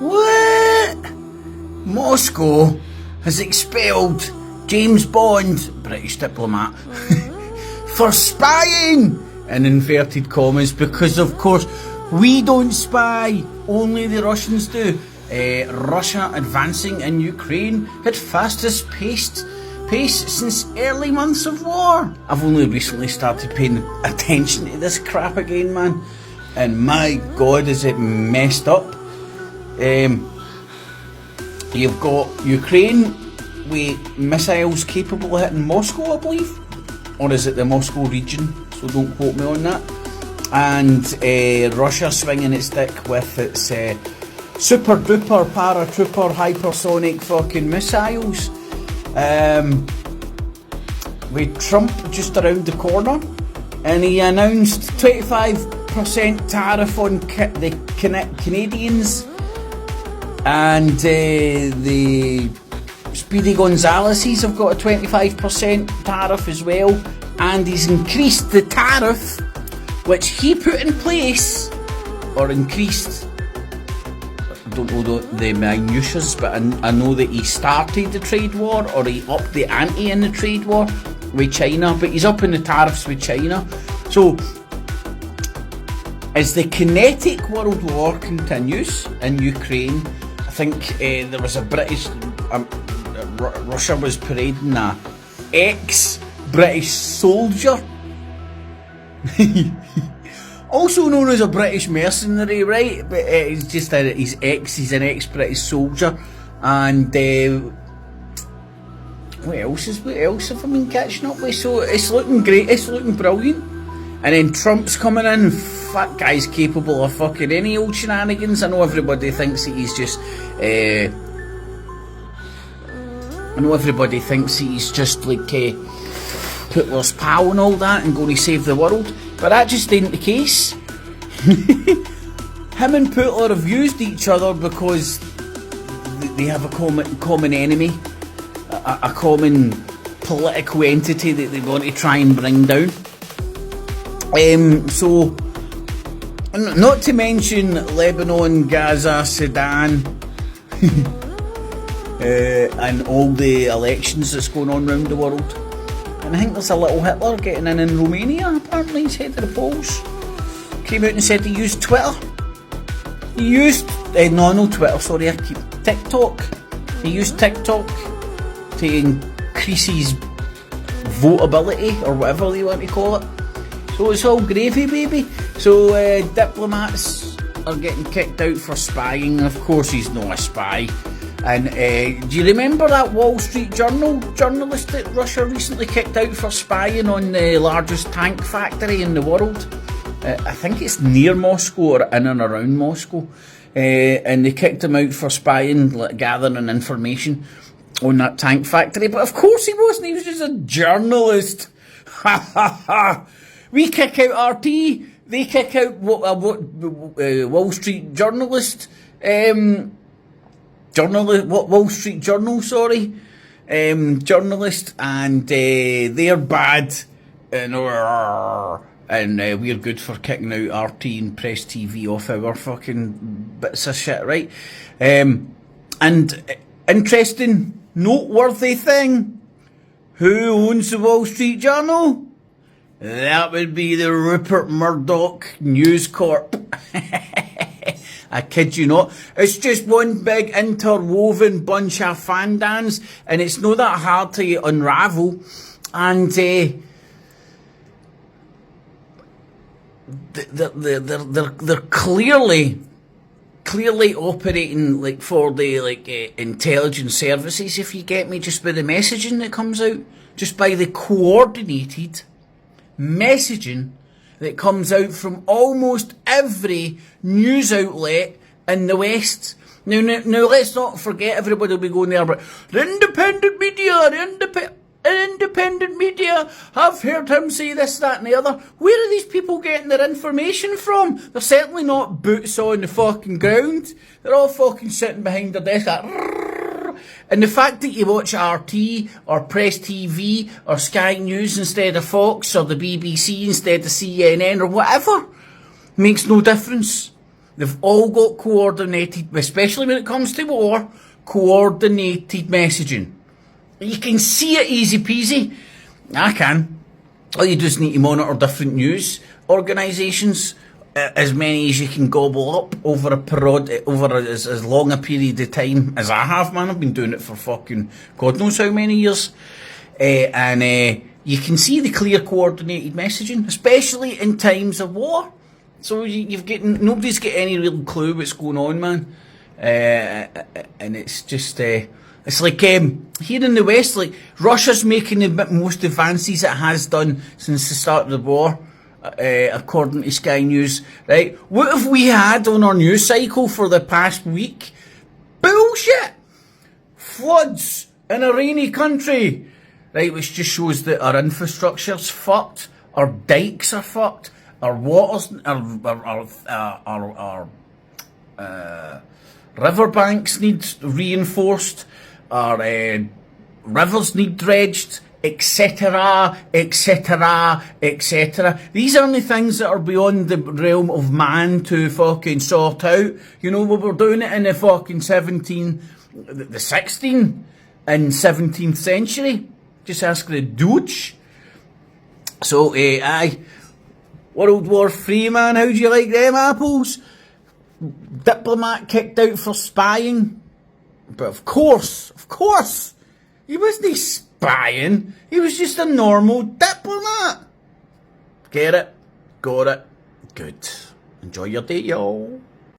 What? Moscow has expelled James Bond, British diplomat, for spying, in inverted commas, because of course we don't spy, only the Russians do. Russia advancing in Ukraine at fastest pace since early months of war. I've only recently started paying attention to this crap again, man, and my god is it messed up. You've got Ukraine with missiles capable of hitting Moscow, I believe, or is it the Moscow region, so don't quote me on that, and Russia swinging its dick with its super duper paratrooper hypersonic fucking missiles. With Trump just around the corner, and he announced 25% tariff on the Canadians, and the Speedy Gonzaleses have got a 25% tariff as well, and he's increased the tariff which he put in place, or increased, I don't know the minutiae, but I know that he started the trade war, or he upped the ante in the trade war with China, but he's up in the tariffs with China. So as the kinetic world war continues in Ukraine, I think there was a British, Russia was parading a ex-British soldier, also known as a British mercenary, right? But it's just that he's an ex-British soldier. And what else have I been catching up with? So it's looking great, it's looking brilliant. And then Trump's coming in, that guy's capable of fucking any old shenanigans. I know everybody thinks that he's just like Hitler's pal and all that, and going to save the world, but that just ain't the case. Him and Putin have used each other because they have a common enemy, a common political entity that they want to try and bring down. So, not to mention Lebanon, Gaza, Sudan, and all the elections that's going on around the world. And I think there's a little Hitler getting in Romania, apparently. He's head of the polls. Came out and said he used Twitter. He used, TikTok. He used TikTok to increase his votability, or whatever they want to call it. So it's all gravy, baby. So diplomats are getting kicked out for spying. Of course he's not a spy. And do you remember that Wall Street Journal journalist that Russia recently kicked out for spying on the largest tank factory in the world? I think it's near Moscow or in and around Moscow. And they kicked him out for spying, gathering information on that tank factory. But of course he wasn't, he was just a journalist. Ha ha ha! We kick out RT, they kick out Wall Street journalist. Wall Street Journal, journalist, and they're bad, and we're good for kicking out RT and Press TV off our fucking bits of shit, right? And interesting, noteworthy thing, who owns the Wall Street Journal? That would be the Rupert Murdoch News Corp. I kid you not. It's just one big interwoven bunch of fandans, and it's not that hard to unravel. And they're clearly operating like for the intelligence services, if you get me, just by the messaging that comes out, just by the coordinated messaging that comes out from almost every news outlet in the West. Now let's not forget, everybody will be going there, but the independent media, I've heard him say this, that and the other. Where are these people getting their information from? They're certainly not boots on the fucking ground. They're all fucking sitting behind their desk like, and the fact that you watch RT or Press TV or Sky News instead of Fox, or the BBC instead of CNN or whatever, makes no difference. They've all got coordinated, especially when it comes to war, coordinated messaging. You can see it easy peasy. I can. All you just need to monitor different news organisations, as many as you can gobble up over as long a period of time as I have, man. I've been doing it for fucking God knows how many years. And you can see the clear coordinated messaging, especially in times of war. So nobody's got any real clue what's going on, man. And it's just, it's like, here in the West, like, Russia's making the most advances it has done since the start of the war, according to Sky News, right? What have we had on our news cycle for the past week? Bullshit! Floods in a rainy country, right? Which just shows that our infrastructure's fucked, our dikes are fucked, our waters, our riverbanks need reinforced, our rivers need dredged, etc., etc., etc. These aren't the things that are beyond the realm of man to fucking sort out. You know, we were doing it in the fucking the 16th and 17th century. Just ask the Dutch. So, World War III, man, how do you like them apples? Diplomat kicked out for spying. But of course, he wasn't spying. He was just a normal diplomat. Get it? Got it? Good. Enjoy your day, y'all.